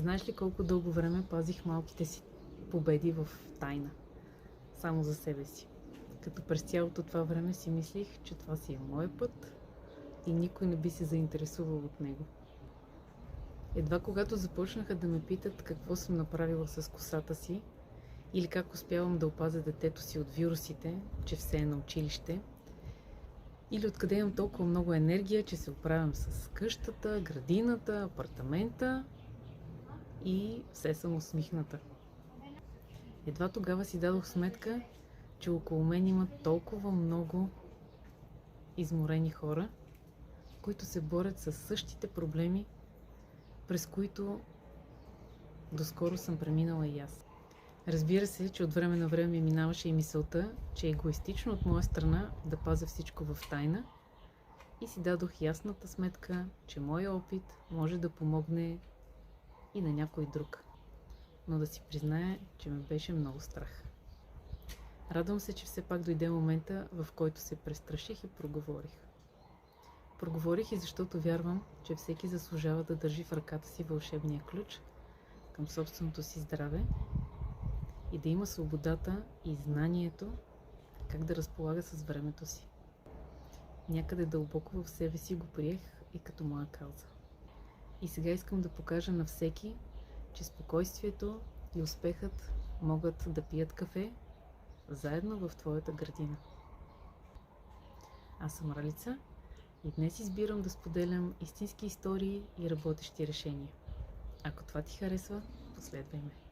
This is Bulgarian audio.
Знаеш ли колко дълго време пазих малките си победи в тайна? Само за себе си. Като през цялото това време си мислих, че това си е моят път и никой не би се заинтересувал от него. Едва когато започнаха да ме питат какво съм направила с косата си или как успявам да опазя детето си от вирусите, че все е на училище, или откъде имам толкова много енергия, че се оправям с къщата, градината, апартамента и все съм усмихната. Едва тогава си дадох сметка, че около мен има толкова много изморени хора, които се борят с същите проблеми, през които доскоро съм преминала и аз. Разбира се, че от време на време ми минаваше и мисълта, че е егоистично от моя страна да пазя всичко в тайна и си дадох ясната сметка, че моя опит може да помогне и на някой друг. Но да си призная, че ме беше много страх. Радвам се, че все пак дойде момента, в който се престраших и проговорих. Проговорих и защото вярвам, че всеки заслужава да държи в ръката си вълшебния ключ към собственото си здраве и да има свободата и знанието как да разполага с времето си. Някъде дълбоко в себе си го приех и като моя кауза. И сега искам да покажа на всеки, че спокойствието и успехът могат да пият кафе заедно в твоята градина. Аз съм Ралица и днес избирам да споделям истински истории и работещи решения. Ако това ти харесва, последвай ме.